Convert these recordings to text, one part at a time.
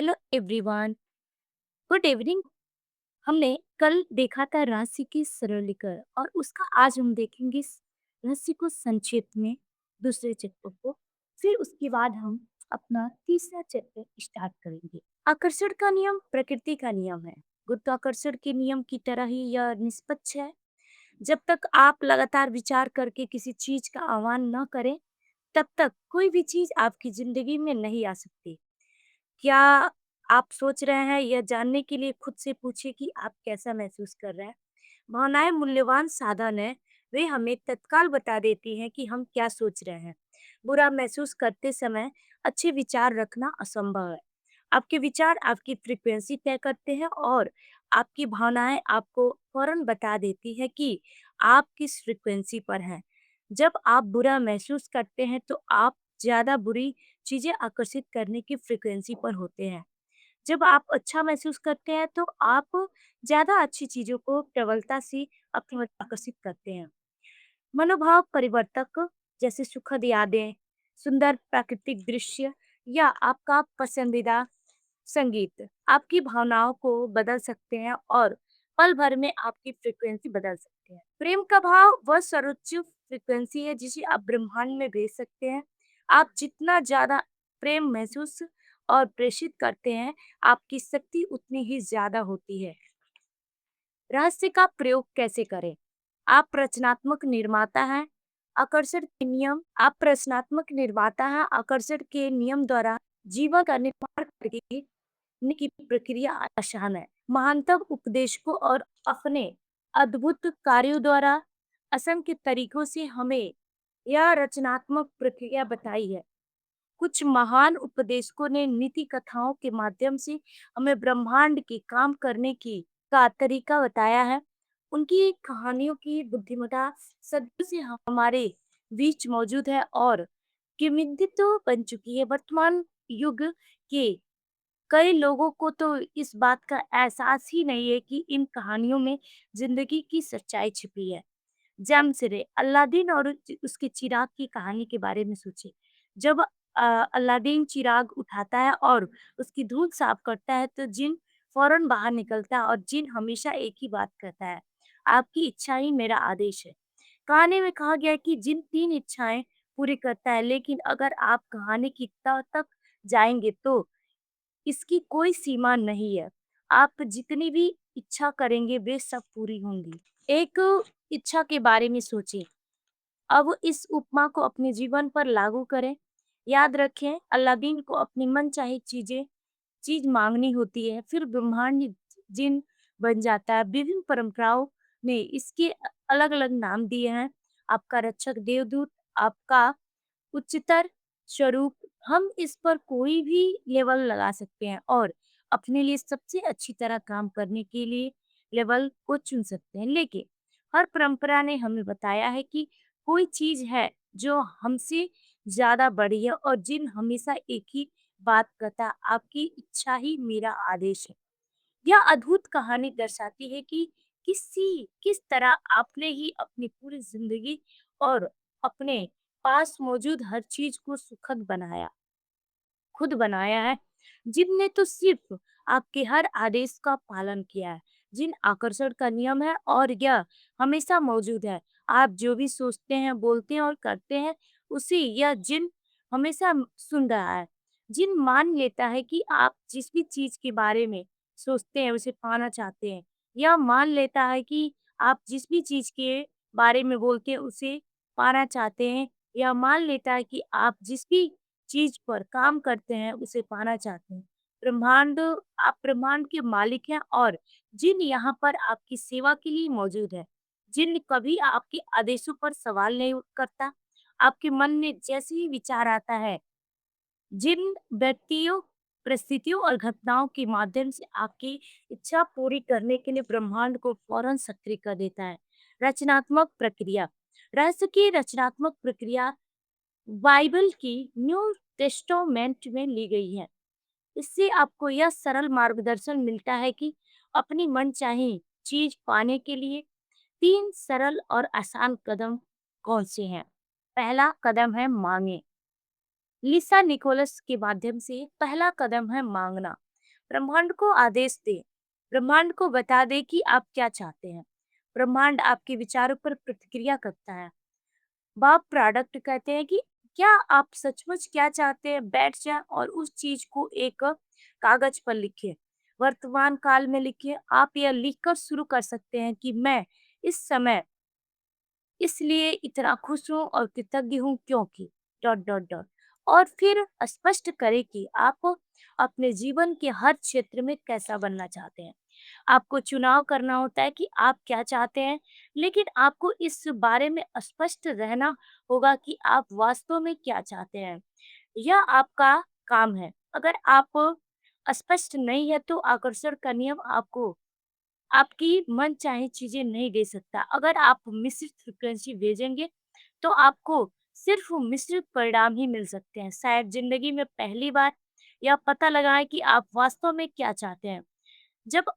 Hello everyone, good evening. हमने कल देखा था राशि की सरलीकरण और उसका आज हम देखेंगे इस रहस्य को संक्षेप में दूसरे चैप्टर को। फिर उसके बाद हम अपना तीसरा चैप्टर स्टार्ट करेंगे। आकर्षण का नियम प्रकृति का नियम है। गुरुत्वाकर्षण के नियम की तरह ही यह निष्पक्ष है। जब तक आप लगातार विचार करके किसी चीज का आह्वान न करें, तब तक कोई भी चीज आपकी जिंदगी में नहीं आ सकती। क्या आप सोच रहे हैं? यह जानने के लिए खुद से पूछिए कि आप कैसा महसूस कर रहे हैं। भावनाएं मूल्यवान साधन है। वे हमें तत्काल बता देती हैं कि हम क्या सोच रहे हैं। बुरा महसूस करते समय अच्छे विचार रखना असंभव है। आपके विचार आपकी फ्रीक्वेंसी तय करते हैं और आपकी भावनाएं आपको फौरन बता देती है कि आप किस फ्रीक्वेंसी पर हैं। जब आप बुरा महसूस करते हैं तो आप ज्यादा बुरी चीजें आकर्षित करने की फ्रीक्वेंसी पर होते हैं। जब आप अच्छा महसूस करते हैं तो आप ज्यादा अच्छी चीजों को प्रबलता से अपनी ओर आकर्षित करते हैं। मनोभाव परिवर्तक जैसे सुखद यादें, सुंदर प्राकृतिक दृश्य या आपका पसंदीदा संगीत आपकी भावनाओं को बदल सकते हैं और पल भर में आपकी फ्रीक्वेंसी बदल सकते हैं। प्रेम का भाव वह सर्वोच्च फ्रीक्वेंसी है जिसे आप ब्रह्मांड में भेज सकते हैं। आप जितना ज्यादा प्रेम महसूस और प्रेषित करते हैं, आपकी शक्ति उतनी ही ज्यादा होती है। रहस्य का प्रयोग कैसे करें? आप रचनात्मक निर्माता हैं। आकर्षण के नियम द्वारा जीवन का निर्माण करके की प्रक्रिया आसान है। महानतम उपदेशकों और अपने अद्भुत कार्यों द्वारा असंख्य तरीकों से हमें यह रचनात्मक प्रक्रिया बताई है। कुछ महान उपदेशकों ने नीति कथाओं के माध्यम से हमें ब्रह्मांड के काम करने की का तरीका बताया है। उनकी कहानियों की बुद्धिमत्ता सदियों से हमारे बीच मौजूद है और किमित बन चुकी है। वर्तमान युग के कई लोगों को तो इस बात का एहसास ही नहीं है कि इन कहानियों में जिंदगी की सच्चाई छिपी है। जमशेद अलादीन और उसके चिराग की कहानी के बारे में सोचिए। जब अलादीन चिराग उठाता है और उसकी धूल साफ करता है तो जिन फौरन बाहर निकलता है और जिन हमेशा एक ही बात कहता है, आपकी इच्छा ही मेरा आदेश है। कहानी में कहा गया है कि जिन तीन इच्छाएं पूरी करता है, लेकिन अगर आप कहानी की तह तक जाएंगे तो इसकी कोई सीमा नहीं है। आप जितनी भी इच्छा करेंगे वे सब पूरी होंगी। एक इच्छा के बारे में सोचें। अब इस उपमा को अपने जीवन पर लागू करें। याद रखें, अलादीन को अपनी मनचाही चीज मांगनी होती है, फिर ब्रह्मांड जिन बन जाता है। विभिन्न परंपराओं ने इसके अलग अलग नाम दिए हैं। आपका रक्षक देवदूत, आपका उच्चतर स्वरूप। हम इस पर कोई भी लेवल लगा सकते हैं और अपने लिए सबसे अच्छी तरह काम करने के लिए लेवल को चुन सकते हैं। लेकिन हर परंपरा ने हमें बताया है कि कोई चीज है जो हमसे ज्यादा बड़ी है और जिन हमेशा एक ही बात कहता, आपकी इच्छा ही मेरा आदेश है। यह अद्भुत कहानी दर्शाती है कि किस तरह आपने ही अपनी पूरी जिंदगी और अपने पास मौजूद हर चीज को सुखद खुद बनाया है। जिनने तो सिर्फ आपके हर आदेश का पालन किया है। जिन आकर्षण का नियम है और यह हमेशा मौजूद है। आप जो भी सोचते हैं, बोलते हैं और करते हैं, उसे यह जिन हमेशा सुन रहा है। जिन मान लेता है कि आप जिस भी चीज के बारे में सोचते हैं उसे पाना चाहते हैं। यह मान लेता है कि आप जिस भी चीज के बारे में बोलते हैं उसे पाना चाहते हैं। यह मान लेता है कि आप जिस भी चीज पर काम करते हैं उसे पाना चाहते हैं। आप ब्रह्मांड के मालिक हैं और जिन यहाँ पर आपकी सेवा के लिए मौजूद है। जिन कभी आपके आदेशों पर सवाल नहीं करता। आपके मन में जैसे ही विचार आता है, जिन व्यक्तियों, परिस्थितियों और घटनाओं के माध्यम से आपकी इच्छा पूरी करने के लिए ब्रह्मांड को फौरन सक्रिय कर देता है। रचनात्मक प्रक्रिया। रहस्य की रचनात्मक प्रक्रिया बाइबल की न्यू टेस्टामेंट में ली गई है। इससे आपको यह सरल मार्गदर्शन मिलता है कि अपनी मनचाही चीज पाने के लिए तीन सरल और आसान कदम कौन से हैं। पहला कदम है मांगे। लिसा निकोलस के माध्यम से पहला कदम है मांगना। ब्रह्मांड को आदेश दें, ब्रह्मांड को बता दें कि आप क्या चाहते हैं। ब्रह्मांड आपके विचारों पर प्रतिक्रिया करता है। बॉब प्रोडक्ट कहते हैं कि क्या आप सचमुच क्या चाहते हैं, बैठ जाएं और उस चीज को एक कागज पर लिखिए, वर्तमान काल में लिखिए। आप यह लिखकर शुरू कर सकते हैं कि मैं इस समय इसलिए इतना खुश हूँ और कृतज्ञ हूँ क्योंकि डॉट डॉट डॉट। और फिर स्पष्ट करें कि आप अपने जीवन के हर क्षेत्र में कैसा बनना चाहते हैं। आपको चुनाव करना होता है कि आप क्या चाहते हैं, लेकिन आपको इस बारे में स्पष्ट रहना होगा कि आप वास्तव में क्या चाहते हैं। यह आपका काम है। अगर आप स्पष्ट नहीं है तो आकर्षण का नियम आपको आपकी मनचाही चीज़ें नहीं दे सकता। अगर आप मिश्रित फ्रीक्वेंसी भेजेंगे, तो आपको सिर्फ़ मिश्रित परिणाम ही मिल सकते हैं। शायद ज़िंदगी में पहली बार यह पता लगाएँ कि आप वास्तव में क्या चाहते हैं। जब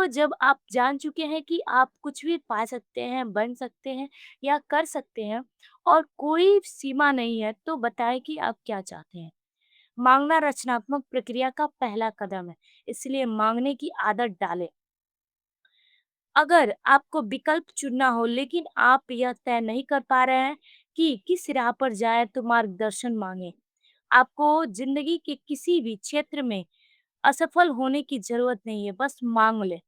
जब आप जान चुके हैं कि आप कुछ भी पा सकते हैं, बन सकते हैं या कर सकते हैं और कोई सीमा नहीं है, तो बताएँ कि आप क्या चाहते हैं। माँगना रचनात्मक प्रक्रिया का पहला कदम है, इसलिए माँगने की आदत डालें। अगर आपको विकल्प चुनना हो लेकिन आप यह तय नहीं कर पा रहे हैं कि किस राह पर जाएं, तो मार्गदर्शन मांगे। आपको जिंदगी के किसी भी क्षेत्र में असफल होने की जरूरत नहीं है, बस मांग ले।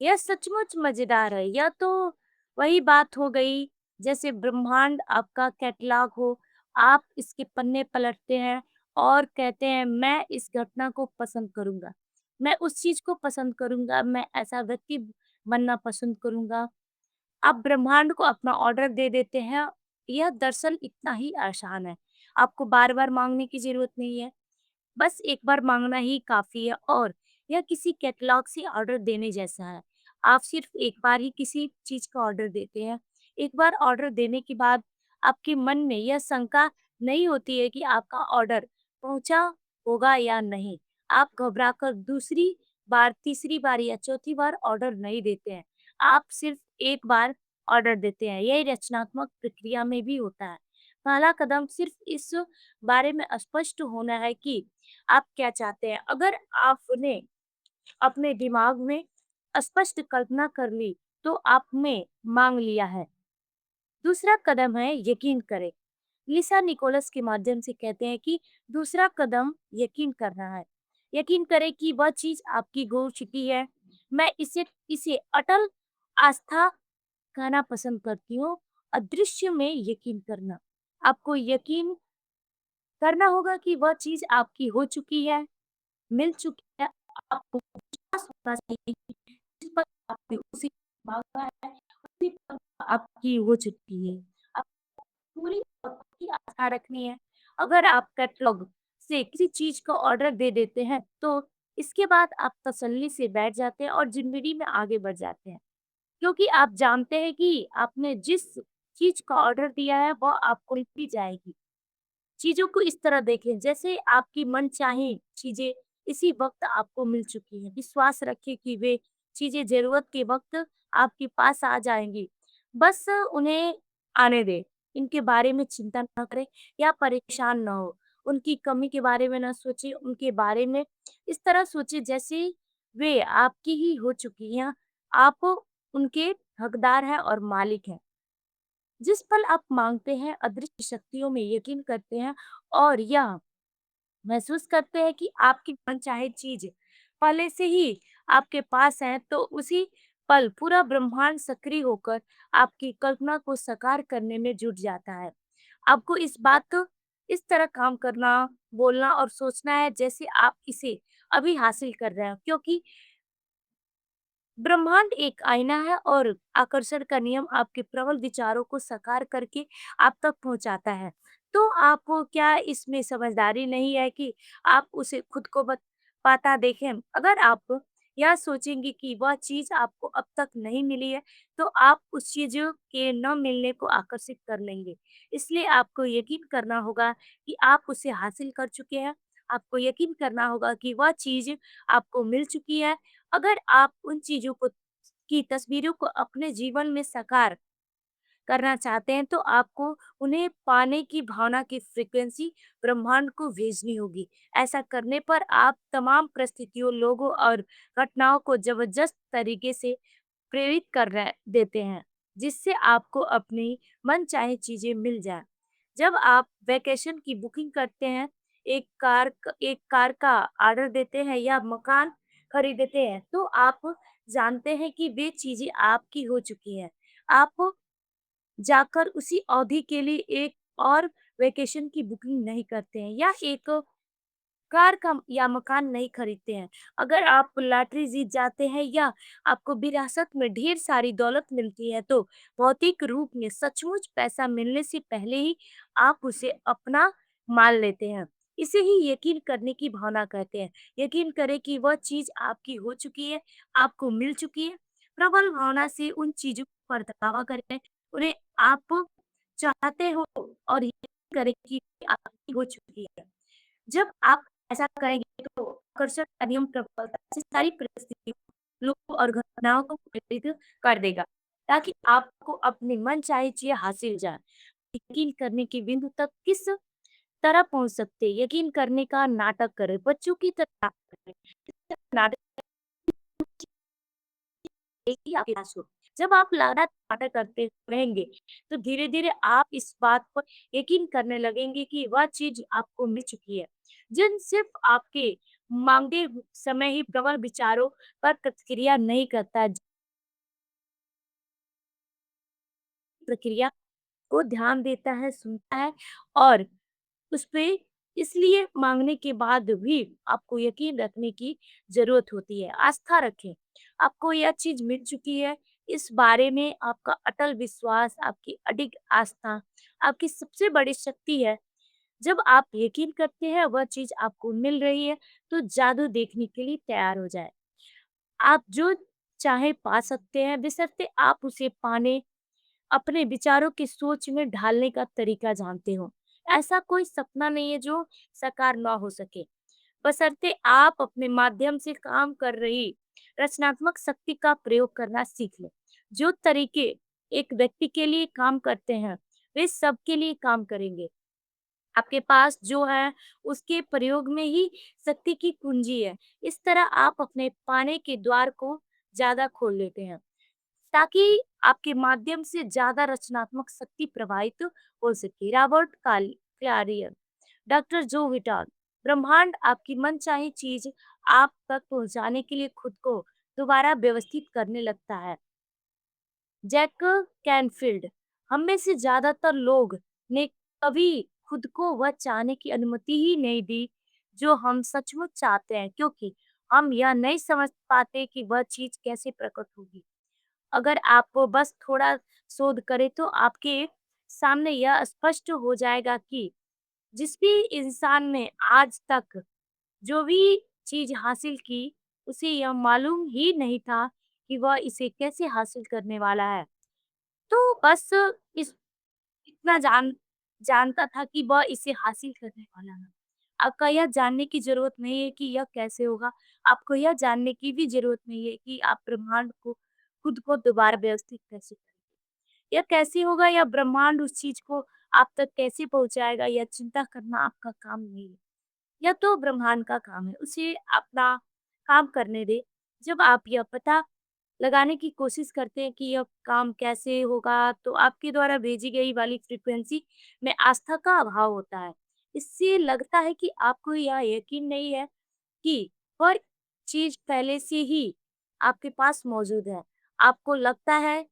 यह सचमुच मजेदार है। यह तो वही बात हो गई जैसे ब्रह्मांड आपका कैटलॉग हो। आप इसके पन्ने पलटते हैं और कहते हैं मैं इस घटना को पसंद करूंगा, मैं उस चीज को पसंद करूंगा, मैं ऐसा व्यक्ति बनना पसंद करूंगा। आप ब्रह्मांड को अपना ऑर्डर दे देते हैं। यह दरअसल इतना ही आसान है। आपको बार बार मांगने की जरूरत नहीं है, बस एक बार माँगना ही काफ़ी है। और यह किसी कैटलॉग से ऑर्डर देने जैसा है। आप सिर्फ़ एक बार ही किसी चीज़ का ऑर्डर देते हैं। एक बार ऑर्डर देने के बाद आपके मन में यह शंका नहीं होती है कि आपका ऑर्डर पहुँचा होगा या नहीं। आप घबराकर दूसरी बार, तीसरी बार या चौथी बार ऑर्डर नहीं देते हैं। आप सिर्फ़ एक बार ऑर्डर देते हैं। यही रचनात्मक प्रक्रिया में भी होता है। पहला कदम सिर्फ़ इस बारे में स्पष्ट होना है कि आप क्या चाहते हैं। अगर आपने अपने दिमाग में स्पष्ट कल्पना कर ली, तो आपने मांग लिया है। दूसरा कदम है यकीन करें। लिसा निकोलस के माध्यम से कहते हैं कि दूसरा कदम यकीन करना है। यकीन करें कि वह चीज आपकी हो चुकी है। मैं इसे इसे अटल आस्था कहना पसंद करती हूँ। अदृश्य में यकीन करना। आपको यकीन करना होगा कि वह चीज आपकी हो चुकी है, मिल चुकी है। आपको विश्वास होना चाहिए कि जिस पर आपने उसे माँगा है, उसी पर आपकी हो चुकी है। आपको पूरी और पक्की आस्था रखनी है। अगर आप कैटलॉग से किसी चीज़ का ऑर्डर दे देते हैं, तो इसके बाद आप तसल्ली से बैठ जाते हैं और ज़िंदगी में आगे बढ़ जाते हैं। क्योंकि आप जानते हैं कि आपने जिस चीज़ का ऑर्डर दिया है, वह आपको मिल भी जाएगी। चीज़ों को इस तरह देखें जैसे आपकी मनचाही चीज़ें इसी वक़्त आपको मिल चुकी हैं। विश्वास रखें कि वे चीज़ें ज़रूरत के वक़्त आपके पास आ जाएँगी। बस उन्हें आने दें। इनके बारे में चिंता ना करें या परेशान ना हों। उनकी कमी के बारे में ना सोचें, उनके बारे में इस तरह सोचें जैसे वे आपकी ही हो चुकी हैं। आप उनके हकदार हैं और मालिक हैं। जिस पल आप मांगते हैं, अदृश्य शक्तियों में यकीन करते हैं और यह महसूस करते हैं कि आपकी मनचाही चीज पहले से ही आपके पास है, तो उसी पल पूरा ब्रह्मांड सक्रिय होकर आपकी कल्पना को साकार करने में जुट जाता है। आपको इस तरह काम करना, बोलना और सोचना है जैसे आप इसे अभी हासिल कर रहे हैं, क्योंकि ब्रह्मांड एक आईना है और आकर्षण का नियम आपके प्रबल विचारों को साकार करके आप तक पहुंचाता है। तो आपको क्या इसमें समझदारी नहीं है कि आप उसे खुद को पाता देखें? अगर आप यह सोचेंगे कि वह चीज आपको अब तक नहीं मिली है, तो आप उस चीज के न मिलने को आकर्षित कर लेंगे। इसलिए आपको यकीन करना होगा कि आप उसे हासिल कर चुके हैं। आपको यकीन करना होगा कि वह चीज आपको मिल चुकी है। अगर आप उन चीज़ों को की तस्वीरों को अपने जीवन में साकार करना चाहते हैं तो आपको उन्हें पाने की भावना की फ्रीक्वेंसी ब्रह्मांड को भेजनी होगी। ऐसा करने पर आप तमाम परिस्थितियों, लोगों और घटनाओं को ज़बरदस्त तरीके से प्रेरित कर रहे देते हैं, जिससे आपको अपनी मनचाही चीज़ें मिल जाएँ। जब आप वैकेशन की बुकिंग करते हैं, एक कार का ऑर्डर देते हैं या मकान खरीदते हैं, तो आप जानते हैं कि वे चीज़ें आपकी हो चुकी हैं। आप जाकर उसी अवधि के लिए एक और वैकेशन की बुकिंग नहीं करते हैं या एक कार का या मकान नहीं खरीदते हैं। अगर आप लॉटरी जीत जाते हैं या आपको विरासत में ढेर सारी दौलत मिलती है, तो भौतिक रूप में सचमुच पैसा मिलने से पहले ही आप उसे अपना मान लेते हैं। इसे ही यकीन करने की भावना कहते हैं। यकीन करें कि वह चीज़ आपकी हो चुकी है, आपको मिल चुकी है। प्रबल भावना से उन चीज़ों पर दावा करें, उन्हें आप चाहते हो और यकीन करें कि आपकी हो चुकी है। जब आप ऐसा करेंगे तो आकर्षण का नियम प्रबलता से सारी परिस्थितियों, लोगों और घटनाओं को प्रेरित कर देगा, ताकि आपको अपनी मनचाही चीज़ें हासिल हो जाए। यकीन करने के बिंदु तक किस तरह पहुँच सकते हैं? यकीन करने का नाटक करें, बच्चों की तरह नाटक करें। नाटक एक ही आपके पास हो। जब आप नाटक करते रहेंगे, तो धीरे-धीरे आप इस बात पर यकीन करने लगेंगे कि वह चीज़ आपको मिल चुकी है। जिन सिर्फ़ आपके माँगे समय ही प्रबल विचारों पर प्रतिक्रिया नहीं करता है, प्रक्रिया को ध्यान देता है, सुनता है और उसपे इसलिए माँगने के बाद भी आपको यकीन रखने की ज़रूरत होती है। आस्था रखें, आपको यह चीज़ मिल चुकी है, इस बारे में आपका अटल विश्वास, आपकी अडिग आस्था, आपकी सबसे बड़ी शक्ति है। जब आप यकीन करते हैं वह चीज़ आपको मिल रही है, तो जादू देखने के लिए तैयार हो जाएँ। आप जो चाहें पा सकते हैं, बशर्ते आप उसे पाने अपने विचारों की सोच में ढालने का तरीका जानते हो। ऐसा कोई सपना नहीं है जो साकार ना हो सके, बशर्ते आप अपने माध्यम से काम कर रही रचनात्मक शक्ति का प्रयोग करना सीख लें। जो तरीके एक व्यक्ति के लिए काम करते हैं, वे सबके लिए काम करेंगे। आपके पास जो है, उसके प्रयोग में ही शक्ति की कुंजी है। इस तरह आप अपने पाने के द्वार को ज़्यादा खोल लेते हैं। ताकि आपके माध्यम से ज़्यादा रचनात्मक शक्ति प्रवाहित हो सके। रॉबर्ट क्लारियन, डॉक्टर जो विटाल, ब्रह्मांड आपकी मनचाही चीज़ आप तक पहुँचाने के लिए खुद को दोबारा व्यवस्थित करने लगता है। जैक कैनफील्ड, हम में से ज़्यादातर लोग ने कभी खुद को वह चाहने की अनुमति ही नहीं दी, जो हम सचमुच चाहते हैं, क्योंकि हम यह नहीं समझ पाते कि वह चीज़ कैसे प्रकट होगी। अगर आप बस थोड़ा शोध करें तो आपके सामने यह स्पष्ट हो जाएगा कि जिस भी इंसान ने आज तक जो भी चीज़ हासिल की, उसे यह मालूम ही नहीं था कि वह इसे कैसे हासिल करने वाला है। तो बस इस इतना जानता था कि वह इसे हासिल करने वाला है। आपका यह जानने की ज़रूरत नहीं है कि यह कैसे होगा, आपको यह जानने की भी ज़रूरत नहीं है कि आप ब्रह्मांड को खुद को दोबारा व्यवस्थित कैसे करेंगे। यह कैसे होगा या ब्रह्मांड उस चीज़ को आप तक कैसे पहुँचाएगा, यह चिंता करना आपका काम नहीं है। यह तो ब्रह्मांड का काम है, उसे अपना काम करने दें। जब आप यह पता लगाने की कोशिश करते हैं कि यह काम कैसे होगा, तो आपके द्वारा भेजी गई वाली फ्रीक्वेंसी में आस्था का अभाव होता है। इससे लगता है कि आपको यह यकीन नहीं है कि वह चीज़ पहले से ही आपके पास मौजूद है। आपको लगता है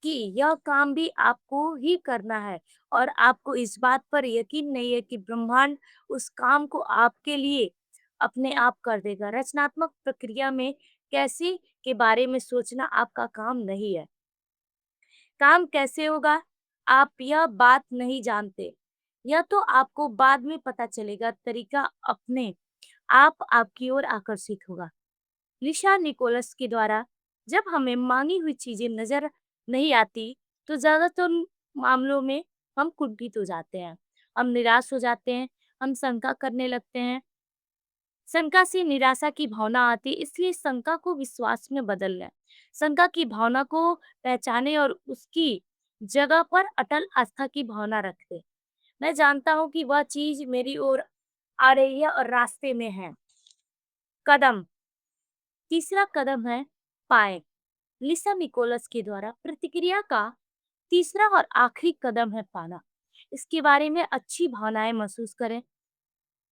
कि यह काम भी आपको ही करना है और आपको इस बात पर यकीन नहीं है कि ब्रह्मांड उस काम को आपके लिए अपने आप कर देगा। रचनात्मक प्रक्रिया में कैसे के बारे में सोचना आपका काम नहीं है। काम कैसे होगा, आप यह बात नहीं जानते। यह तो आपको बाद में पता चलेगा, तरीका अपने आप आपकी ओर आकर्षित होगा। लिशा निकोलस के द्वारा जब हमें मांगी हुई चीजें नजर नहीं आती, तो ज्यादातर मामलों में हम कुंठित हो जाते हैं, हम निराश हो जाते हैं, हम शंका करने लगते हैं। शंका से निराशा की भावना आती है, इसलिए शंका को विश्वास में बदल लें। शंका की भावना को पहचानें और उसकी जगह पर अटल आस्था की भावना रखें। मैं जानता हूँ कि वह चीज़ मेरी ओर आ रही है और रास्ते में है। कदम, तीसरा कदम है पाएँ। लिसा निकोलस के द्वारा प्रतिक्रिया का तीसरा और आखिरी कदम है पाना। इसके बारे में अच्छी भावनाएँ महसूस करें।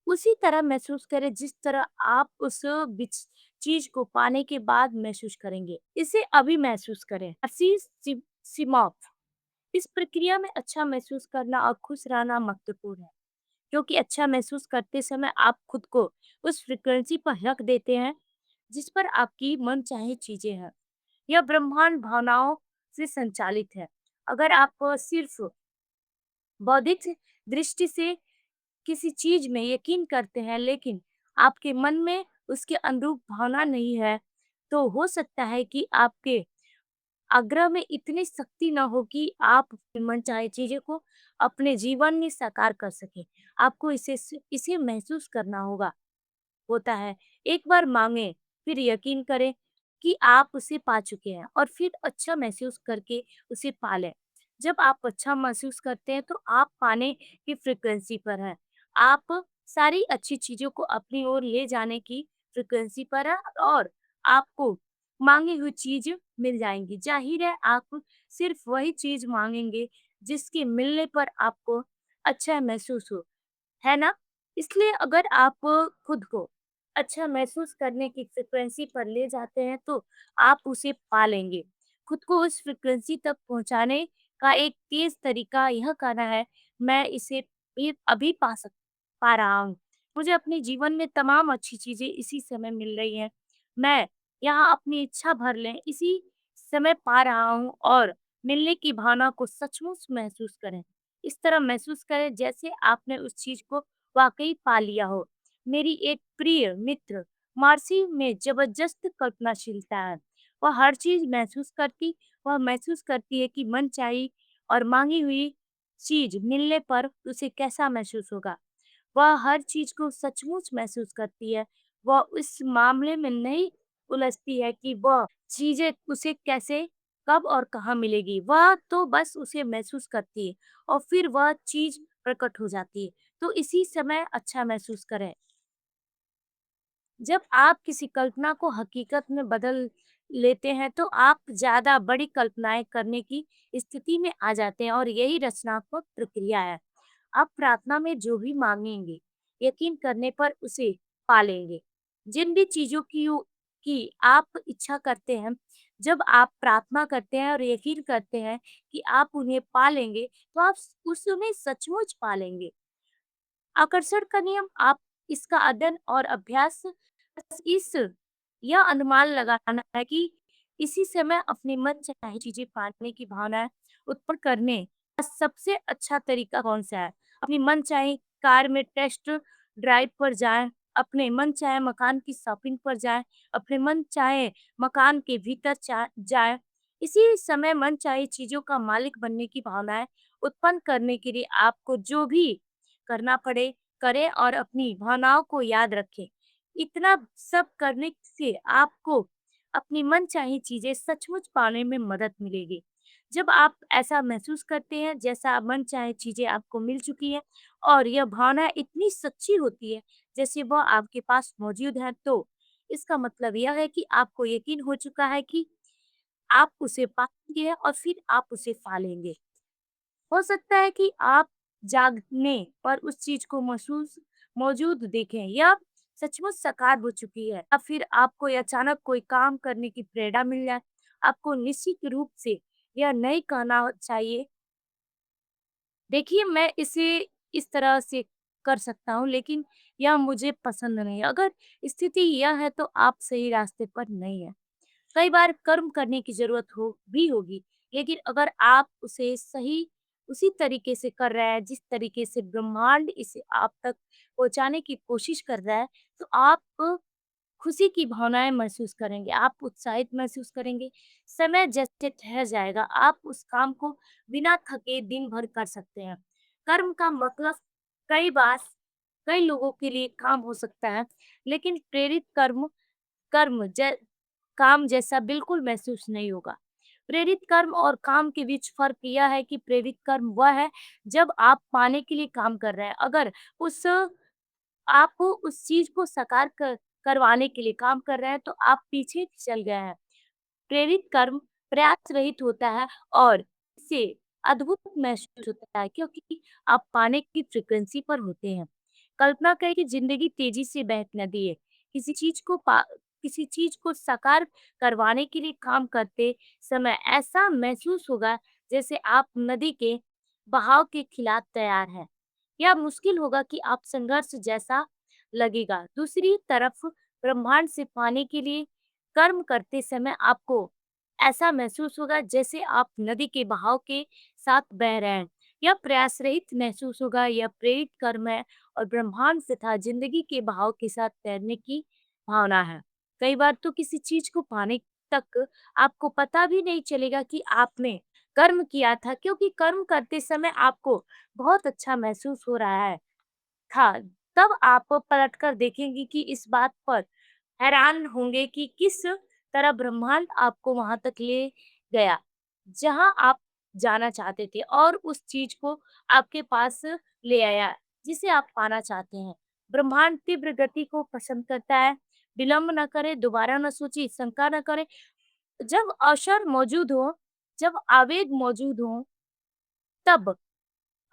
उसी तरह महसूस करें जिस तरह आप उस बिच चीज़ को पाने के बाद महसूस करेंगे। इसे अभी महसूस करें। असीस सिमॉफ, इस प्रक्रिया में अच्छा महसूस करना और खुश रहना महत्वपूर्ण है, क्योंकि अच्छा महसूस करते समय आप खुद को उस फ्रीक्वेंसी पर रख देते हैं, जिस पर आपकी मनचाही चीज़ें हैं। यह ब्रह्मांड भावनाओं से संचालित है। अगर आप सिर्फ बौद्धिक दृष्टि से किसी चीज में यकीन करते हैं लेकिन आपके मन में उसके अनुरूप भावना नहीं है, तो हो सकता है कि आपके आग्रह में इतनी शक्ति ना हो कि आप अपनी मनचाही चीज़ों को अपने जीवन में साकार कर सकें। आपको इसे महसूस करना होता है। एक बार माँगे, फिर यकीन करें कि आप उसे पा चुके हैं और फिर अच्छा महसूस करके उसे पा लें। जब आप अच्छा महसूस करते हैं तो आप पाने की फ्रीक्वेंसी पर हैं। आप सारी अच्छी चीज़ों को अपनी ओर ले जाने की फ्रीक्वेंसी पर हैं और आपको माँगी हुई चीज़ मिल जाएँगी। ज़ाहिर है आप सिर्फ़ वही चीज़ माँगेंगे जिसके मिलने पर आपको अच्छा महसूस हो। है ना? इसलिए अगर आप खुद को अच्छा महसूस करने की फ्रीक्वेंसी पर ले जाते हैं तो आप उसे पा लेंगे। खुद को उस फ्रीक्वेंसी तक पहुँचाने का एक तेज़ तरीका यह करना है, मैं इसे अभी पा रहा हूँ। मुझे अपने जीवन में तमाम अच्छी चीज़ें इसी समय मिल रही हैं। मैं यहाँ अपनी इच्छा भर लें इसी समय पा रहा हूँ और मिलने की भावना को सचमुच महसूस करें। इस तरह महसूस करें जैसे आपने उस चीज़ को वाक़ई पा लिया हो। मेरी एक प्रिय मित्र मार्सी में ज़बरदस्त कल्पनाशीलता है। वह महसूस करती है कि मनचाही और माँगी हुई चीज़ मिलने पर उसे कैसा महसूस होगा। वह हर चीज़ को सचमुच महसूस करती है। वह इस मामले में नहीं उलझती है कि वह चीज़ें उसे कैसे, कब और कहाँ मिलेगी। वह तो बस उसे महसूस करती है और फिर वह चीज़ प्रकट हो जाती है। तो इसी समय अच्छा महसूस करें। जब आप किसी कल्पना को हकीकत में बदल लेते हैं तो आप ज़्यादा बड़ी कल्पनाएँ करने की स्थिति में आ जाते हैं और यही रचनात्मक प्रक्रिया है। आप प्रार्थना में जो भी माँगेंगे, यकीन करने पर उसे पा लेंगे। जिन भी चीज़ों की आप इच्छा करते हैं, जब आप प्रार्थना करते हैं और यकीन करते हैं कि आप उन्हें पा लेंगे, तो आप उन्हें सचमुच पा लेंगे। आकर्षण का नियम आप इसका अध्ययन और अभ्यास बस इस यह अनुमान लगाना है कि इसी समय अपने मन चाही चीजें पाने की भावना उत्पन्न करने का सबसे अच्छा तरीका कौन सा है। अपनी मन चाही कार में टेस्ट ड्राइव पर जाएं, अपने मन चाहे मकान की शॉपिंग पर जाएं, अपने मन चाहे मकान के भीतर जाएं। इसी समय मन चाही चीजों का मालिक बनने की भावनाएं उत्पन्न करने के लिए आपको जो भी करना पड़े, करें और अपनी भावनाओं को याद रखें। इतना सब करने से आपको अपनी मनचाही चीज़ें सचमुच पाने में मदद मिलेगी। जब आप ऐसा महसूस करते हैं जैसा मनचाही चीज़ें आपको मिल चुकी हैं और यह भावना इतनी सच्ची होती है जैसे वह आपके पास मौजूद है, तो इसका मतलब यह है कि आपको यकीन हो चुका है कि आप उसे पाएँगे और फिर आप उसे पा लेंगे। हो सकता है कि आप जागने पर उस चीज को महसूस मौजूद देखें या सचमुच साकार हो चुकी है या फिर आपको ये अचानक कोई काम करने की प्रेरणा मिल जाए। आपको निश्चित रूप से यह नहीं कहना चाहिए, देखिए मैं इसे इस तरह से कर सकता हूँ लेकिन यह मुझे पसंद नहीं है। अगर स्थिति यह है तो आप सही रास्ते पर नहीं है। कई बार कर्म करने की ज़रूरत होगी, लेकिन अगर आप उसे सही उसी तरीके से कर रहे हैं, जिस तरीके से ब्रह्मांड इसे आप तक पहुँचाने की कोशिश कर रहा है, तो आप खुशी की भावनाएँ महसूस करेंगे, आप उत्साहित महसूस करेंगे, समय जैसे ठहर जाएगा, आप उस काम को बिना थके दिन भर कर सकते हैं। कर्म का मतलब कई बार कई लोगों के लिए काम हो सकता है, लेकिन प्रेरित कर्म कर्म ज काम जैसा बिल्कुल महसूस नहीं होगा। प्रेरित कर्म और काम के बीच फ़र्क यह है कि प्रेरित कर्म वह है जब आप पाने के लिए काम कर रहे हैं। अगर उस आप उस चीज़ को साकार करवाने के लिए काम कर रहे हैं तो आप पीछे चल गए हैं। प्रेरित कर्म प्रयास रहित होता है और इससे अद्भुत महसूस होता है क्योंकि आप पाने की फ्रीक्वेंसी पर होते हैं। कल्पना करें कि जिंदगी तेजी से बहती नदी है। किसी चीज को किसी चीज को साकार करवाने के लिए काम करते समय ऐसा महसूस होगा जैसे आप नदी के बहाव के खिलाफ तैयार हैं। यह मुश्किल होगा कि आप संघर्ष जैसा लगेगा। दूसरी तरफ ब्रह्मांड से पाने के लिए कर्म करते समय आपको ऐसा महसूस होगा जैसे आप नदी के बहाव के साथ बह रहे हैं। यह प्रयास रहित महसूस होगा, यह प्रेरित कर्म है और ब्रह्मांड तथा जिंदगी के बहाव के साथ तैरने की भावना है। कई बार तो किसी चीज को पाने तक आपको पता भी नहीं चलेगा कि आपने कर्म किया था, क्योंकि कर्म करते समय आपको बहुत अच्छा महसूस हो रहा है था। तब आप पलटकर देखेंगे कि इस बात पर हैरान होंगे कि किस तरह ब्रह्मांड आपको वहां तक ले गया जहां आप जाना चाहते थे और उस चीज को आपके पास ले आया जिसे आप पाना चाहते हैं। ब्रह्मांड तीव्र गति को पसंद करता है। विलंब न करे, दोबारा न सोचे, शंका न करे। जब अवसर मौजूद हो, जब आवेग मौजूद हो, तब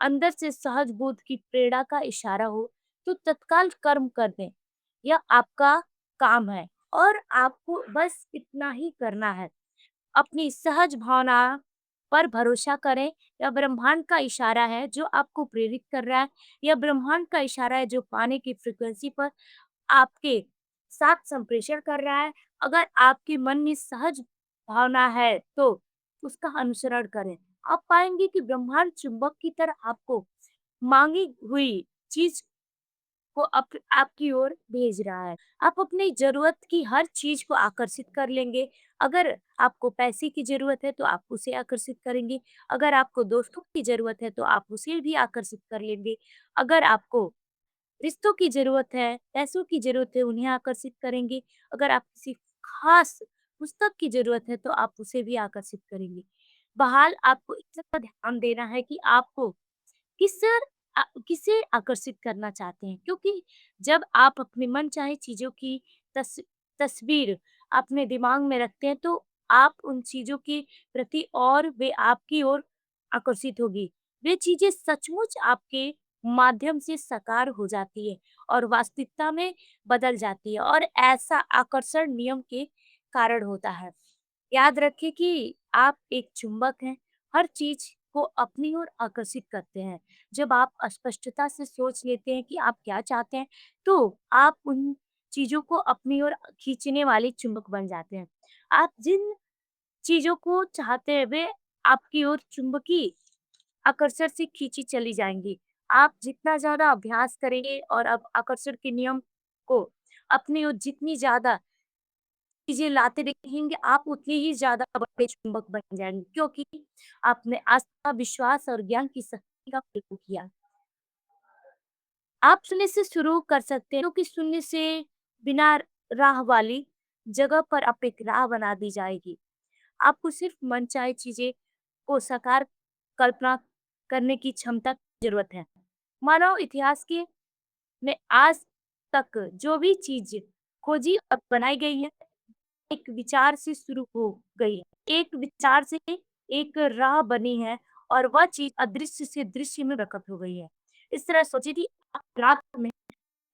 अंदर से सहज बोध की प्रेरणा का इशारा हो तो तत्काल कर्म कर दें। यह आपका काम है और आपको बस इतना ही करना है। अपनी सहज भावना पर भरोसा करें। यह ब्रह्मांड का इशारा है जो आपको प्रेरित कर रहा है। यह ब्रह्मांड का इशारा है जो पाने की फ्रीक्वेंसी पर आपके साथ संप्रेषण कर रहा है। अगर आपके मन में सहज भावना है तो उसका अनुसरण करें। आप पाएंगे कि ब्रह्मांड चुंबक की तरह आपको मांगी हुई चीज को आपकी ओर भेज रहा है। आप अपनी ज़रूरत की हर चीज़ को आकर्षित कर लेंगे। अगर आपको पैसे की ज़रूरत है तो आप उसे आकर्षित करेंगे। अगर आपको दोस्तों की ज़रूरत है तो आप उसे भी आकर्षित कर लेंगे। अगर आपको रिश्तों की ज़रूरत है, पैसों की ज़रूरत है, उन्हें आकर्षित करेंगे। अगर आप किसी खास पुस्तक की ज़रूरत है तो आप उसे भी आकर्षित करेंगे। बहरहाल आपको इतना ध्यान देना है कि आपको किस किसे आकर्षित करना चाहते हैं, क्योंकि जब आप अपने मनचाहे चीज़ों की तस तस्वीर अपने दिमाग में रखते हैं तो आप उन चीज़ों के प्रति और वे आपकी ओर आकर्षित होगी। वे चीज़ें सचमुच आपके माध्यम से साकार हो जाती है और वास्तविकता में बदल जाती है और ऐसा आकर्षण नियम के कारण होता है। याद रखें कि आप एक चुंबक हैं, हर चीज़ को अपनी ओर आकर्षित करते हैं। जब आप स्पष्टता से सोच लेते हैं कि आप क्या चाहते हैं, तो आप उन चीज़ों को अपनी ओर खींचने वाले चुंबक बन जाते हैं। आप जिन चीज़ों को चाहते हैं, वे आपकी ओर चुंबकीय आकर्षण से खींची चली जाएँगी। आप जितना ज़्यादा अभ्यास करेंगे और अब आकर्षण के नियम को अपनी ओर जितनी ज़्यादा चीज़ें लाते रहेंगे, आप उतने ही ज़्यादा बड़े चुंबक बन जाएँगे, क्योंकि आपने आस्था, विश्वास और ज्ञान की शक्ति का प्रयोग किया। आप शून्य से शुरू कर सकते हैं, क्योंकि शून्य से बिना राह वाली जगह पर आप एक राह बना दी जाएगी। आपको सिर्फ मनचाही चीज़ें को साकार कल्पना करने की क्षमता की ज़रूरत है। मानव इतिहास के में आज तक जो भी चीज़ खोजी और बनाई गई है, एक विचार से शुरू हो गई है। एक विचार से एक राह बनी है और वह चीज़ अदृश्य से दृश्य में प्रकट हो गई है। इस तरह सोचिए कि आप रात में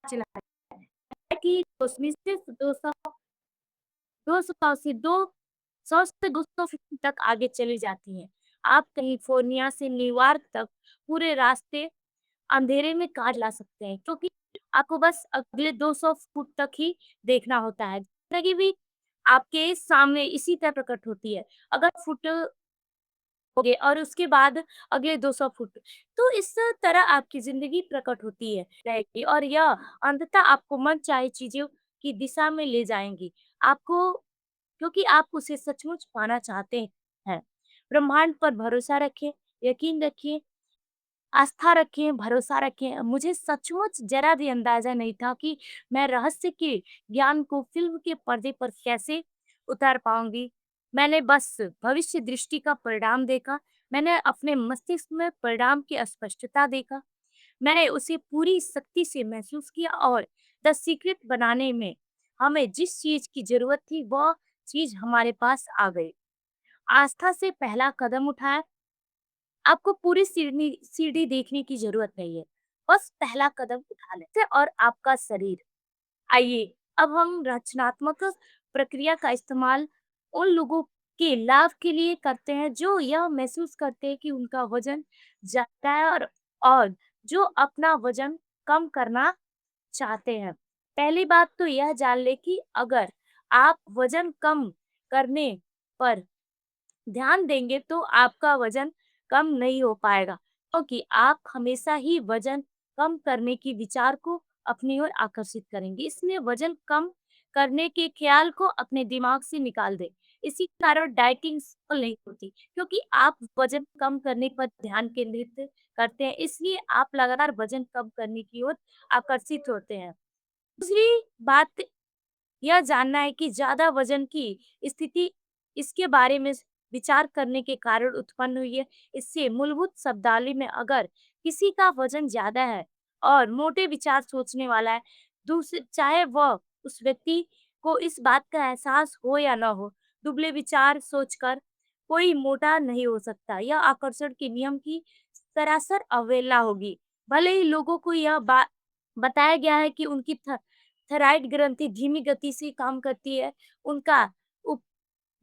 चला है कि उसमें सिर्फ 200 से 200 से 200 फीट तक आगे चली जाती हैं। आप कैलिफोर्निया से न्यूयॉर्क तक पूरे रास्ते अंधेरे में कार ला सकते हैं, क्योंकि आपको बस अगले 200 फुट तक ही देखना होता है। ज़िंदगी भी आपके सामने इसी तरह प्रकट होती है। अगर फुट हो गए और उसके बाद अगले 200 फुट, तो इस तरह आपकी ज़िंदगी प्रकट होती है रहेगी और यह अंततः आपको मनचाही चीज़ों की दिशा में ले जाएँगी। आपको क्योंकि आप उसे सचमुच पाना चाहते हैं। ब्रह्मांड पर भरोसा रखें, यकीन रखिए, आस्था रखें, भरोसा रखें। मुझे सचमुच ज़रा भी अंदाज़ा नहीं था कि मैं रहस्य के ज्ञान को फ़िल्म के पर्दे पर कैसे उतार पाऊँगी। मैंने बस भविष्य दृष्टि का परिणाम देखा, मैंने अपने मस्तिष्क में परिणाम की अस्पष्टता देखा, मैंने उसे पूरी सख्ती से महसूस किया और द सीक्रेट बनाने में हमें जिस चीज़ की ज़रूरत थी, वह चीज़ हमारे पास आ गई। आस्था से पहला कदम उठाया, आपको पूरी सीढ़ी देखने की ज़रूरत नहीं है, बस पहला कदम उठा लें से और आपका शरीर। आइए, अब हम रचनात्मक प्रक्रिया का इस्तेमाल उन लोगों के लाभ के लिए करते हैं जो यह महसूस करते हैं कि उनका वज़न ज़्यादा है और जो अपना वज़न कम करना चाहते हैं। पहली बात तो यह जान लें कि अगर आप वज़न कम करने पर ध्यान देंगे तो आपका वज़न कम नहीं हो पाएगा, क्योंकि आप हमेशा ही वज़न कम करने की विचार को अपनी ओर आकर्षित करेंगे। इसलिए वज़न कम करने के ख़्याल को अपने दिमाग से निकाल दें। इसी कारण डाइटिंग सफल नहीं होती, क्योंकि आप वज़न कम करने पर ध्यान केंद्रित करते हैं, इसलिए आप लगातार वज़न कम करने की ओर आकर्षित होते हैं। दूसरी बात यह जानना है कि ज़्यादा वज़न की स्थिति इसके बारे में विचार करने के कारण उत्पन्न हुई है। इससे मूलभूत शब्दावली में अगर किसी का वज़न ज़्यादा है और मोटे विचार सोचने वाला है, चाहे वह उस व्यक्ति को इस बात का एहसास हो या ना हो, दुबले विचार सोचकर कोई मोटा नहीं हो सकता। यह आकर्षण के नियम की सरासर अवहेलना होगी। भले ही लोगों को यह बात बताया गया है कि उनकी थायराइड ग्रंथि धीमी गति से काम करती है, उनका उप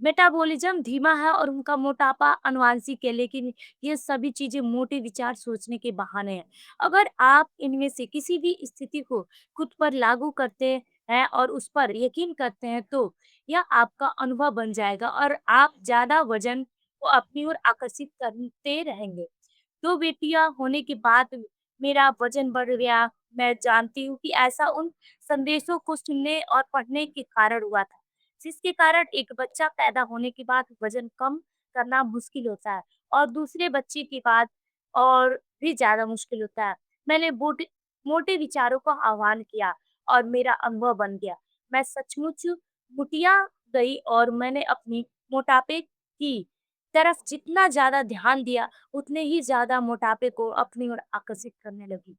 मेटाबॉलिज्म धीमा है और उनका मोटापा आनुवांशिक है, लेकिन ये सभी चीज़ें मोटे विचार सोचने के बहाने हैं। अगर आप इनमें से किसी भी स्थिति को खुद पर लागू करते हैं और उस पर यकीन करते हैं, तो यह आपका अनुभव बन जाएगा और आप ज़्यादा वज़न को अपनी ओर आकर्षित करते रहेंगे। 2 बेटियाँ होने के बाद मेरा वज़न बढ़ गया। मैं जानती हूँ कि ऐसा उन संदेशों को सुनने और पढ़ने के कारण हुआ था, जिसके कारण एक बच्चा पैदा होने के बाद वज़न कम करना मुश्किल होता है और दूसरे बच्चे के बाद और भी ज़्यादा मुश्किल होता है। मैंने मोटे विचारों का आह्वान किया और मेरा अनुभव बन गया। मैं सचमुच मुटिया गई और मैंने अपनी मोटापे की तरफ जितना ज़्यादा ध्यान दिया, उतने ही ज़्यादा मोटापे को अपनी ओर आकर्षित करने लगी।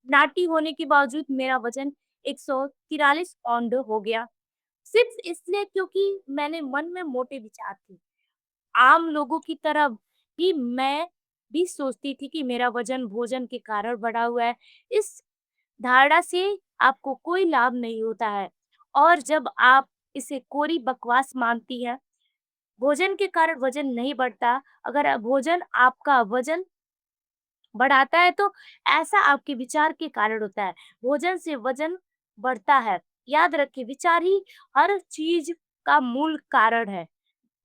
नाटी होने के बावजूद मेरा वज़न 143 पाउंड हो गया, सिर्फ़ इसलिए क्योंकि मैंने मन में मोटे विचार थे। आम लोगों की तरह ही मैं भी सोचती थी कि मेरा वज़न भोजन के कारण बढ़ा हुआ है। इस धारणा से आपको कोई लाभ नहीं होता है और जब आप इसे कोरी बकवास मानती हैं, भोजन के कारण वज़न नहीं बढ़ता। अगर भोजन आपका वज़न बढ़ाता है तो ऐसा आपके विचार के कारण होता है। भोजन से वज़न बढ़ता है। याद रखें, विचार ही हर चीज़ का मूल कारण है।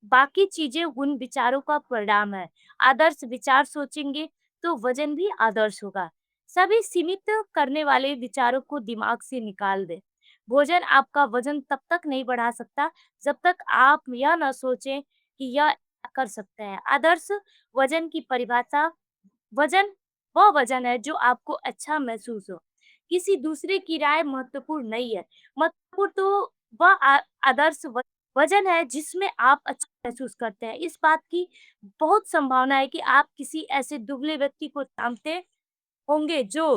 बाकी चीज़ें उन विचारों का परिणाम है। आदर्श विचार सोचेंगे तो वज़न भी आदर्श होगा। सभी सीमित करने वाले विचारों को दिमाग से निकाल दें। भोजन आपका वज़न तब तक नहीं बढ़ा सकता जब तक आप यह ना सोचें कि यह कर सकते हैं। आदर्श वज़न की परिभाषा, वज़न वह वज़न है जो आपको अच्छा महसूस हो। किसी दूसरे की राय महत्वपूर्ण नहीं है। महत्वपूर्ण तो वह आदर्श वज़न है जिसमें आप अच्छा महसूस करते हैं। इस बात की बहुत संभावना है कि आप किसी ऐसे दुबले व्यक्ति को जानते होंगे जो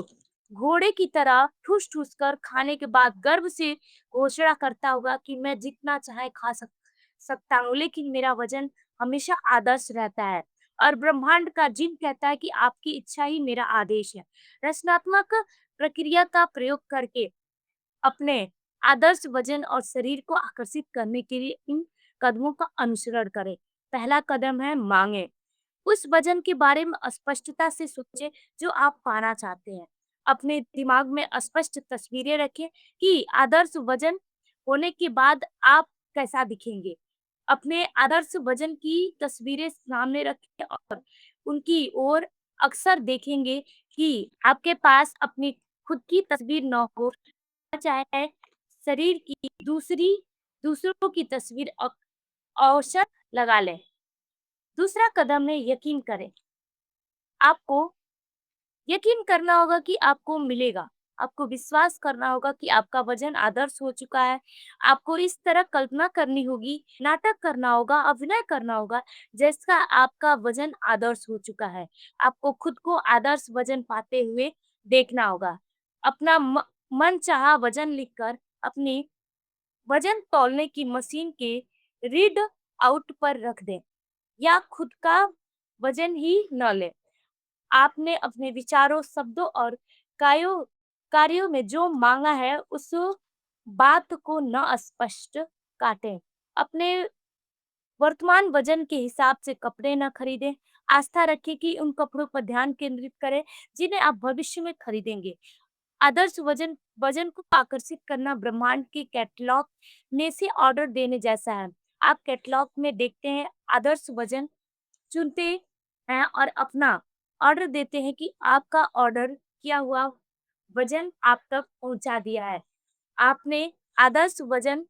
घोड़े की तरह ठूस-ठूस कर खाने के बाद गर्व से घोषणा करता होगा कि मैं जितना चाहे खा सकता हूँ, लेकिन मेरा वज़न हमेशा आदर्श रहता है। और ब्रह्मांड का जिन कहता है कि आपकी इच्छा ही मेरा आदेश है। रचनात्मक प्रक्रिया का प्रयोग करके अपने आदर्श वजन और शरीर को आकर्षित करने के लिए इन कदमों का अनुसरण करें। पहला कदम है मांगे। उस वजन के बारे में स्पष्टता से सोचें जो आप पाना चाहते हैं। अपने दिमाग में स्पष्ट तस्वीरें रखें कि आदर्श वजन होने के बाद आप कैसा दिखेंगे। अपने आदर्श वजन की तस्वीरें सामने रखें और उनकी ओर अक्सर देखेंगे कि आपके पास अपनी खुद की तस्वीर न हो, चाहे शरीर की दूसरों की तस्वीर औसत लगा लें। दूसरा कदम है यकीन करें। आपको यकीन करना होगा कि आपको मिलेगा। आपको विश्वास करना होगा कि आपका वज़न आदर्श हो चुका है। आपको इस तरह कल्पना करनी होगी, नाटक करना होगा, अभिनय करना होगा, जिसका आपका वज़न आदर्श हो चुका है। आपको खुद को आदर्श वज़न पाते हुए देखना होगा। अपना मनचाहा वज़न लिखकर अपनी वज़न तौलने की मशीन के रीड आउट पर रख दें या खुद का वज़न ही न लें। आपने अपने विचारों, शब्दों और कायों कार्यों में जो माँगा है, उस बात को न अस्पष्ट काटें। अपने वर्तमान वज़न के हिसाब से कपड़े न खरीदें। आस्था रखें कि उन कपड़ों पर ध्यान केंद्रित करें, जिन्हें आप भविष्य में खरीदेंगे। आदर्श वज़न वज़न को आकर्षित करना ब्रह्मांड के कैटलॉग में से ऑर्डर देने जैसा है। आप कैटलॉग में देखते हैं, आदर्श वज़न चुनते हैं और अपना ऑर्डर देते हैं कि आपका ऑर्डर किया हुआ वज़न आप तक पहुँचा दिया है। आपने आदर्श वज़न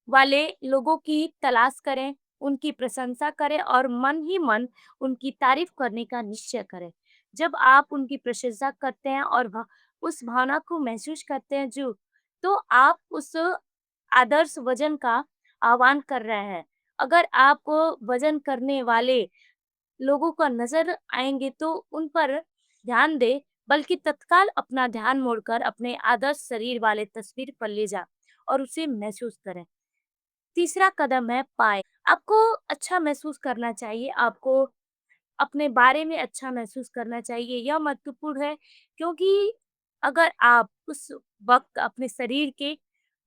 वाले लोगों की तलाश करें, उनकी प्रशंसा करें और मन ही मन उनकी तारीफ़ करने का निश्चय करें। जब आप उनकी प्रशंसा करते हैं और उस भावना को महसूस करते हैं तो आप उस आदर्श वज़न का आह्वान कर रहे हैं। अगर आप वज़न करने वाले लोगों का नज़र आएँगे तो उन पर ध्यान दें, बल्कि तत्काल अपना ध्यान मोड़कर अपने आदर्श शरीर वाले तस्वीर पर ले जाएँ और उसे महसूस करें। तीसरा कदम है पाएँ। आपको अच्छा महसूस करना चाहिए, आपको अपने बारे में अच्छा महसूस करना चाहिए। यह महत्वपूर्ण है क्योंकि अगर आप उस वक़्त अपने शरीर के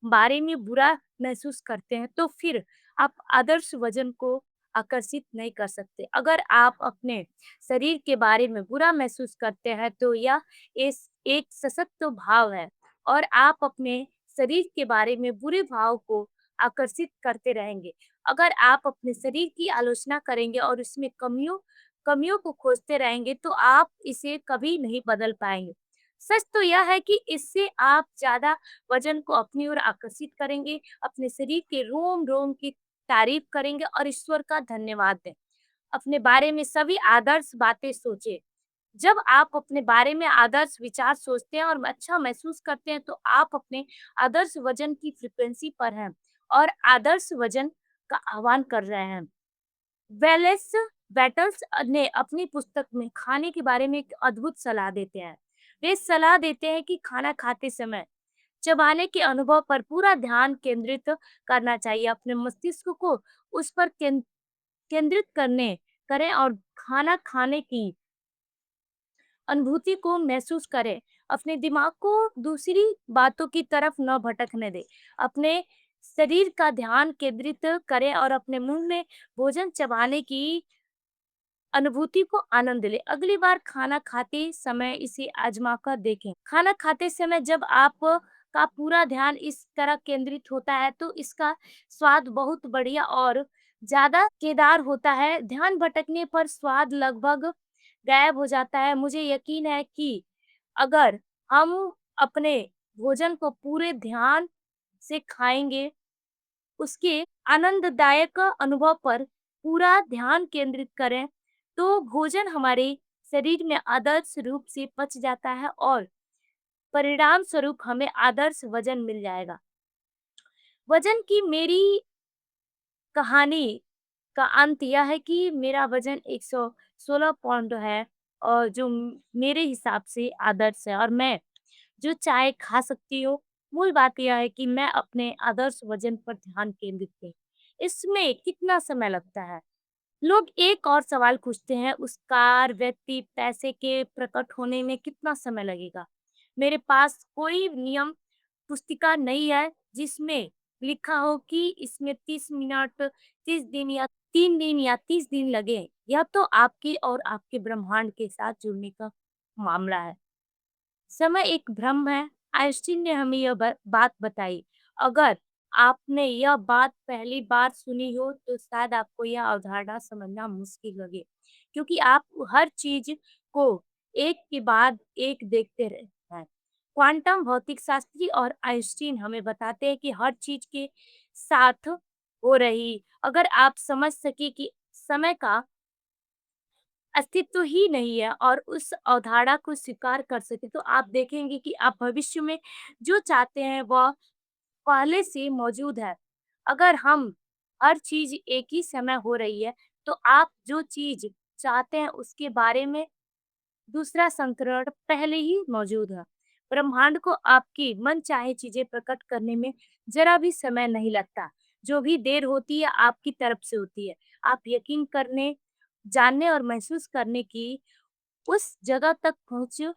बारे में बुरा महसूस करते हैं, तो फिर आप आदर्श वज़न को आकर्षित नहीं कर सकते। अगर आप अपने शरीर के बारे में बुरा महसूस करते हैं, तो यह एक सशक्त भाव है और आप अपने शरीर के बारे में बुरे भाव को आकर्षित करते रहेंगे। अगर आप अपने शरीर की आलोचना करेंगे और उसमें कमियों को खोजते रहेंगे तो आप इसे कभी नहीं बदल पाएँगे। सच तो यह है कि इससे आप ज़्यादा वज़न को अपनी ओर आकर्षित करेंगे, अपने शरीर के रोम-रोम की तारीफ़ करेंगे और ईश्वर का धन्यवाद दें। अपने बारे में सभी आदर्श बातें सोचें। जब आप अपने बारे में आदर्श विचार सोचते हैं और अच्छा महसूस करते हैं, तो आप अपने आदर्श वज़न की फ्रीक्वेंसी पर हैं और आदर्श वज़न का आह्वान कर रहे हैं। वेलेस बैटल्स ने अपनी पुस्तक में खाने के बारे में एक अद्भुत सलाह देते हैं। वे सलाह देते हैं कि खाना खाते समय चबाने के अनुभव पर पूरा ध्यान केंद्रित करना चाहिए। अपने मस्तिष्क को उस पर केंद्रित करें और खाना खाने की अनुभूति को महसूस करें। अपने दिमाग को दूसरी बातों की तरफ न भटकने दें। अपने शरीर का ध्यान केंद्रित करें और अपने मुंह में भोजन चबाने की अनुभूति को आनंद लें। अगली बार खाना खाते समय इसे आज़मा कर देखें। खाना खाते समय जब आप का पूरा ध्यान इस तरह केंद्रित होता है, तो इसका स्वाद बहुत बढ़िया और ज़्यादा मज़ेदार होता है। ध्यान भटकने पर स्वाद लगभग गायब हो जाता है। मुझे यकीन है कि अगर हम अपने भोजन को पूरे ध्यान से खाएँगे, उसके आनंददायक अनुभव पर पूरा ध्यान केंद्रित करें, तो भोजन हमारे शरीर में आदर्श रूप से पच जाता है और परिणाम स्वरूप हमें आदर्श वजन मिल जाएगा। वजन की मेरी कहानी का अंत यह है कि मेरा वजन 116 पाउंड है और जो मेरे हिसाब से आदर्श है और मैं जो चाहे खा सकती हूँ। मूल बात यह है कि मैं अपने आदर्श वजन पर ध्यान केंद्रित करूँ। इसमें कितना समय लगता है? लोग एक और सवाल पूछते हैं, उस कार व्यक्ति पैसे के प्रकट होने में कितना समय लगेगा? मेरे पास कोई नियम पुस्तिका नहीं है जिसमें लिखा हो कि इसमें 30 मिनट, 30 दिन या 3 दिन या 30 दिन लगे। यह तो आपकी और आपके ब्रह्मांड के साथ जुड़ने का मामला है। समय एक भ्रम है। आइंस्टीन ने हमें यह बात बताई। अगर आपने यह बात पहली बार सुनी हो तो शायद आपको यह अवधारणा समझना मुश्किल लगे, क्योंकि आप हर चीज को एक के बाद एक देखते रहते हैं। क्वांटम भौतिक शास्त्री और आइंस्टीन हमें बताते हैं कि हर चीज के साथ हो रही। अगर आप समझ सके कि समय का अस्तित्व ही नहीं है और उस अवधारणा को स्वीकार कर सके तो आप देखेंगे कि आप भविष्य में जो चाहते हैं वह पहले से मौजूद है। अगर हम हर चीज़ एक ही समय हो रही है, तो आप जो चीज़ चाहते हैं उसके बारे में दूसरा संस्करण पहले ही मौजूद है। ब्रह्मांड को आपकी मनचाही चीज़ें प्रकट करने में ज़रा भी समय नहीं लगता। जो भी देर होती है आपकी तरफ से होती है। आप यकीन करने, जानने और महसूस करने की उस जगह तक पहुँचते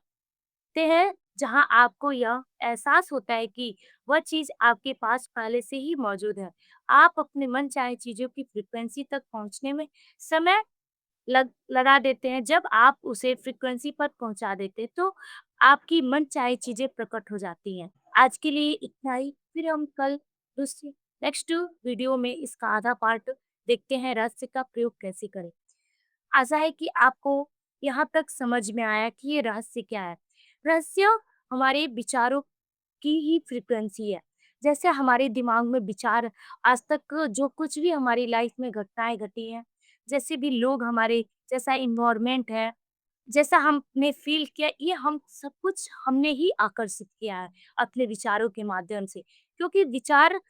हैं जहाँ आपको यह एहसास होता है कि वह चीज़ आपके पास पहले से ही मौजूद है। आप अपने मनचाही चीज़ों की फ्रीक्वेंसी तक पहुँचने में समय लगा देते हैं। जब आप उसे फ्रीक्वेंसी पर पहुँचा देते हैं, तो आपकी मनचाही चीज़ें प्रकट हो जाती हैं। आज के लिए इतना ही, फिर हम कल दूसरी नेक्स्ट वीडियो में इसका आधा पार्ट देखते हैं, रहस्य का प्रयोग कैसे करें। आशा है कि आपको यहाँ तक समझ में आया कि ये रहस्य क्या है। रहस्य हमारे विचारों की ही फ्रीक्वेंसी है। जैसे हमारे दिमाग में विचार आज तक जो कुछ भी हमारी लाइफ में घटनाएँ घटी हैं, जैसे भी लोग हमारे जैसा एनवायरनमेंट है, जैसा हमने फ़ील किया, ये हम सब कुछ हमने ही आकर्षित किया है अपने विचारों के माध्यम से। क्योंकि विचार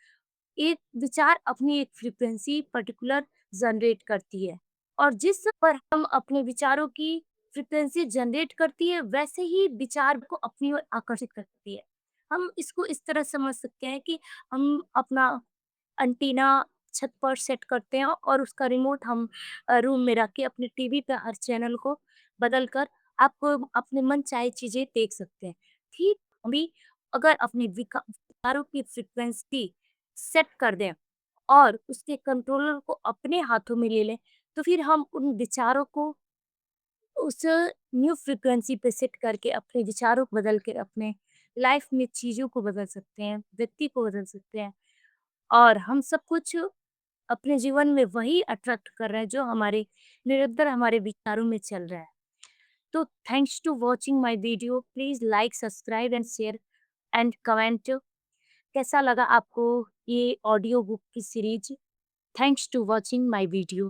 अपनी एक फ्रीक्वेंसी पर्टिकुलर जनरेट करती है और जिस पर हम अपने विचारों की फ्रीक्वेंसी जनरेट करती है, वैसे ही विचार को अपनी ओर आकर्षित करती है। हम इसको इस तरह समझ सकते हैं कि हम अपना एंटीना छत पर सेट करते हैं और उसका रिमोट हम रूम में रख के अपने टीवी पे हर चैनल को बदल कर आप अपने मनचाही चीज़ें देख सकते हैं। ठीक अभी अगर अपने विचारों की फ्रीक्वेंसी सेट कर दें और उसके कंट्रोलर को अपने हाथों में ले लें, तो फिर हम उन विचारों को उस न्यू फ्रीक्वेंसी पे सेट करके अपने विचारों को बदल के अपने लाइफ में चीज़ों को बदल सकते हैं, व्यक्ति को बदल सकते हैं और हम सब कुछ अपने जीवन में वही अट्रैक्ट कर रहे हैं जो हमारे निरंतर हमारे विचारों में चल रहा है। तो thanks to watching my video, please like, subscribe and share and comment. कैसा लगा आपको ये ऑडियो बुक की series? Thanks to watching my video.